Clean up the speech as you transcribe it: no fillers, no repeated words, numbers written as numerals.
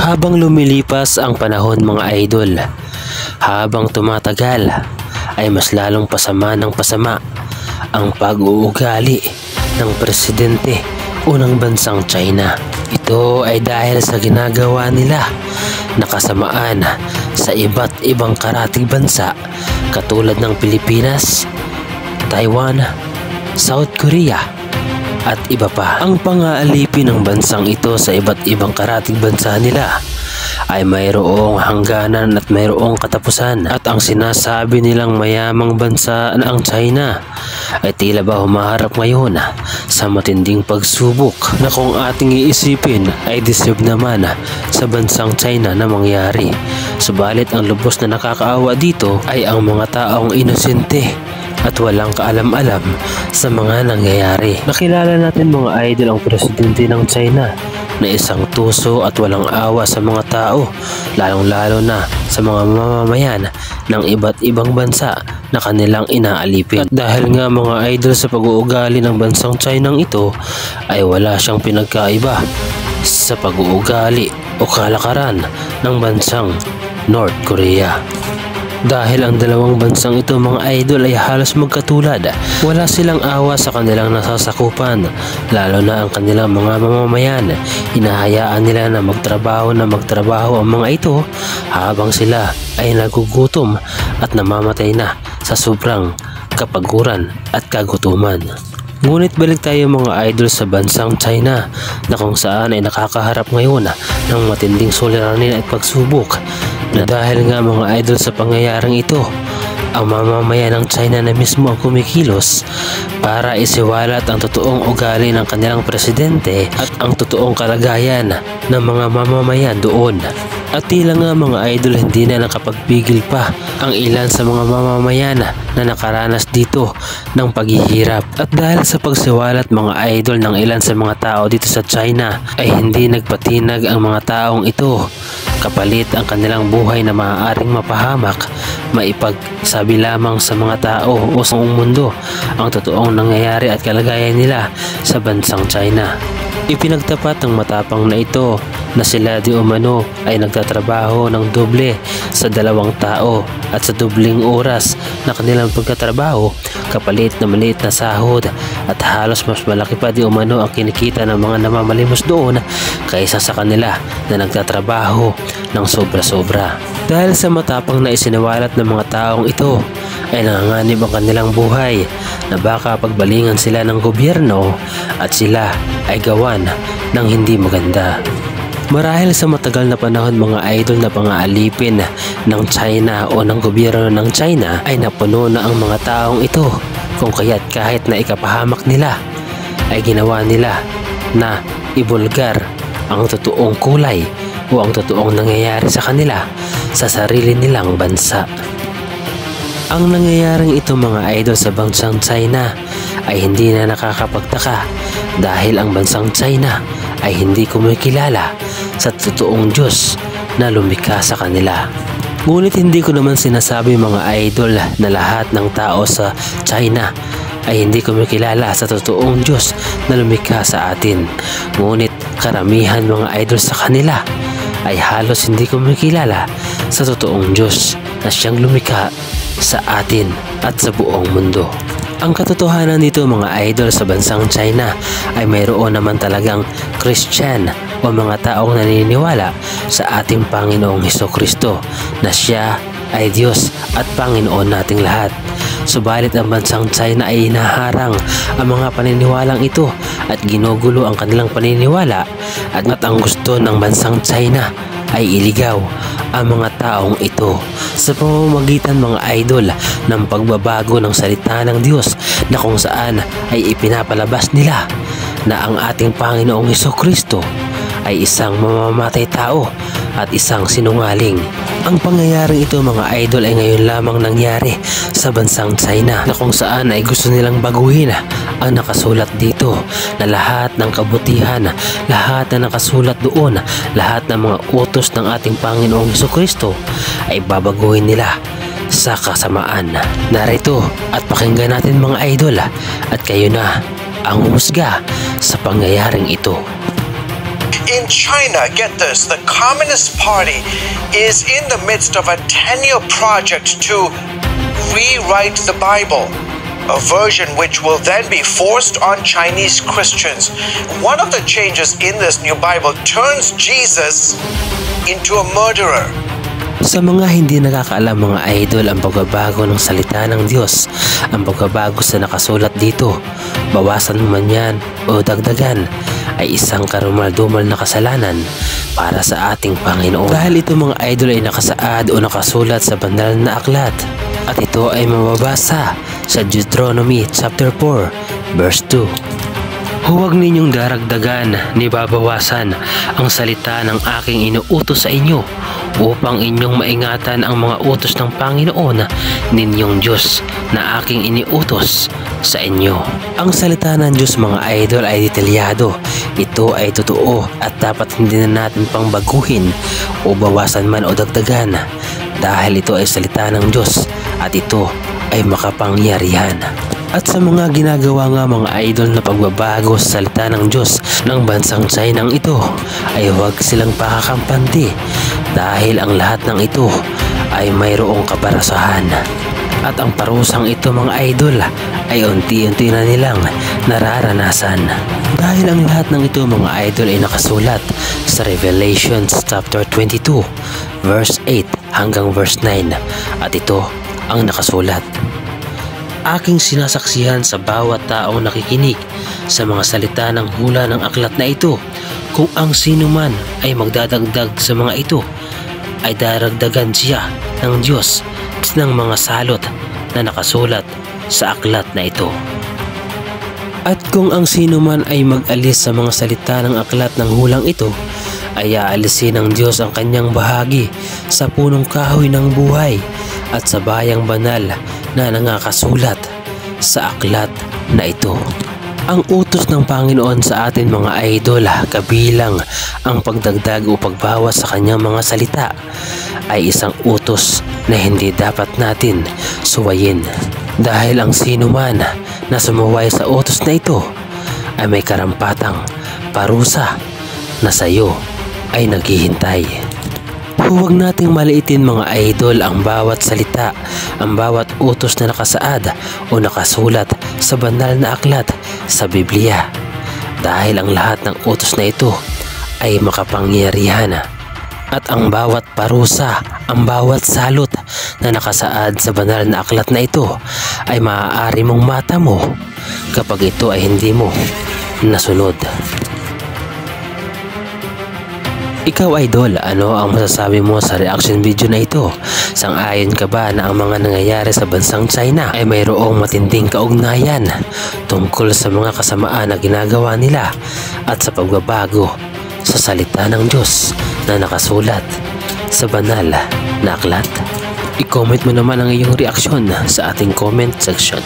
Habang lumilipas ang panahon mga idol, habang tumatagal ay mas lalong pasama ng pasama ang pag-uugali ng presidente o ng bansang China. Ito ay dahil sa ginagawa nila na kasamaan sa iba't ibang karatig bansa katulad ng Pilipinas, Taiwan, South Korea at iba pa. Ang pang-aalipin ng bansang ito sa iba't ibang karatig bansa nila ay mayroong hangganan at mayroong katapusan, at ang sinasabi nilang mayamang bansa na ang China ay tila ba humaharap ngayon sa matinding pagsubok na kung ating iisipin ay deserve naman sa bansang China na mangyari. Subalit ang lubos na nakakaawa dito ay ang mga taong inosente at walang kaalam-alam sa mga nangyayari. Nakilala natin mga idol ang presidente ng China na isang tuso at walang awa sa mga tao, lalong-lalo na sa mga mamamayan ng iba't ibang bansa na kanilang inaalipin. At dahil nga mga idol sa pag-uugali ng bansang China ito ay wala siyang pinagkaiba sa pag-uugali o kalakaran ng bansang North Korea. Dahil ang dalawang bansang ito mga idol ay halos magkatulad. Wala silang awa sa kanilang nasasakupan, lalo na ang kanilang mga mamamayan. Hinahayaan nila na magtrabaho ang mga ito habang sila ay nagugutom at namamatay na sa sobrang kapaguran at kagutuman. Ngunit balik tayo mga idol sa bansang China na kung saan ay nakakaharap ngayon ng matinding suliranin at pagsubok, na dahil nga mga idol sa pangyayaring ito, ang mamamayan ng China na mismo ang kumikilos para isiwalat ang totoong ugali ng kanilang presidente at ang totoong kalagayan ng mga mamamayan doon. At tila nga mga idol hindi na nakapagpigil pa ang ilan sa mga mamamayan na nakaranas dito ng paghihirap. At dahil sa pagsiwalat mga idol ng ilan sa mga tao dito sa China ay hindi nagpatinag ang mga taong ito. Kapalit ang kanilang buhay na maaaring mapahamak, maipagsabi lamang sa mga tao o sa mundo ang totoong nangyayari at kalagayan nila sa bansang China. Ipinagtapat ng matapang na ito na sila di umano ay nagtatrabaho ng doble sa dalawang tao at sa dobling oras na kanilang pagkatrabaho kapalit na maliit na sahod, at halos mas malaki pa di umano ang kinikita ng mga namamalimos doon kaysa sa kanila na nagtatrabaho ng sobra-sobra. Dahil sa matapang na isinawalat ng mga taong ito ay nanganganib ang kanilang buhay na baka pagbalingan sila ng gobyerno at sila ay gawan ng hindi maganda. Marahil sa matagal na panahon mga idol na pang-aalipin ng China o ng gobyerno ng China ay napuno na ang mga taong ito, kung kaya't kahit na ikapahamak nila ay ginawa nila na ibulgar ang totoong kulay o ang totoong nangyayari sa kanila sa sarili nilang bansa. Ang nangyayaring ito mga idol sa bansang China ay hindi na nakakapagtaka dahil ang bansang China ay hindi kumikilala sa totoong Diyos na lumikha sa kanila. Ngunit hindi ko naman sinasabi mga idol na lahat ng tao sa China ay hindi kumikilala sa totoong Diyos na lumikha sa atin. Ngunit karamihan mga idol sa kanila ay halos hindi kumikilala sa totoong Diyos na siyang lumikha sa atin at sa buong mundo. Ang katotohanan nito mga idol sa bansang China ay mayroon naman talagang Christian o mga taong naniniwala sa ating Panginoong Hesukristo na siya ay Diyos at Panginoon nating lahat. Subalit ang bansang China ay hinaharang ang mga paniniwalang ito at ginugulo ang kanilang paniniwala, at ang gusto ng bansang China ay iligaw ang mga taong ito sa pamamagitan mga idol ng pagbabago ng salita ng Diyos na kung saan ay ipinapalabas nila na ang ating Panginoong Hesukristo ay isang mamamatay tao at isang sinungaling. Ang pangyayaring ito mga idol ay ngayon lamang nangyari sa bansang China na kung saan ay gusto nilang baguhin ang nakasulat dito na lahat ng kabutihan, lahat na nakasulat doon, lahat ng mga utos ng ating Panginoong Hesukristo ay babaguhin nila sa kasamaan. Narito at pakinggan natin mga idol at kayo na ang humusga sa pangyayaring ito. In in China, get this, the Communist Party is in the midst of a 10-year project to rewrite the Bible, a version which will then be forced on Chinese Christians. One of the changes in this new Bible turns Jesus into a murderer. Sa mga hindi nakakaalam mga idol, ang pagbabago ng salita ng Diyos, ang pagbabago sa nakasulat dito, bawasan man yan o dagdagan, ay isang karumal-dumal na kasalanan para sa ating Panginoon. Dahil ito mga idol ay nakasaad o nakasulat sa banal na aklat, at ito ay mababasa sa Deuteronomy chapter 4 verse 2. Huwag ninyong daragdagan ni babawasan ang salita ng aking inuutos sa inyo upang inyong maingatan ang mga utos ng Panginoon ninyong Diyos na aking iniutos sa inyo. Ang salita ng Diyos mga idol ay detalyado. Ito ay totoo at dapat hindi na natin pang baguhin o bawasan man o dagdagan dahil ito ay salita ng Diyos at ito ay makapangyarihan. At sa mga ginagawa nga mga idol na pagbabago sa salita ng Diyos ng bansang China ito ay huwag silang pakakampante dahil ang lahat ng ito ay mayroong kaparasahan. At ang parusang ito mga idol ay unti-unti na nilang nararanasan. Dahil ang lahat ng ito mga idol ay nakasulat sa Revelation chapter 22 verse 8 hanggang verse 9 at ito ang nakasulat. Aking sinasaksihan sa bawat taong nakikinig sa mga salita ng hula ng aklat na ito, kung ang sino man ay magdadagdag sa mga ito, ay daragdagan siya ng Diyos ng mga salot na nakasulat sa aklat na ito. At kung ang sino man ay mag-alis sa mga salita ng aklat ng hulang ito, ay aalisin ng Diyos ang kanyang bahagi sa punong kahoy ng buhay at sa bayang banal na nangakasulat sa aklat na ito. Ang utos ng Panginoon sa atin mga idol, kabilang ang pagdagdag o pagbawas sa kanyang mga salita, ay isang utos na hindi dapat natin suwayin. Dahil ang sino man na sumuway sa utos na ito ay may karampatang parusa na sa iyo ay naghihintay. Huwag nating maliitin mga idol ang bawat salita, ang bawat utos na nakasaad o nakasulat sa banal na aklat sa Biblia. Dahil ang lahat ng utos na ito ay makapangyarihan. At ang bawat parusa, ang bawat salot na nakasaad sa banal na aklat na ito ay maaari mong matamo kapag ito ay hindi mo nasunod. Ikaw idol, ano ang masasabi mo sa reaction video na ito? Sang-ayon ka ba na ang mga nangyayari sa bansang China ay mayroong matinding kaugnayan tungkol sa mga kasamaan na ginagawa nila at sa pagbabago sa salita ng Diyos na nakasulat sa banal na aklat? I-comment mo naman ang iyong reaksyon sa ating comment section.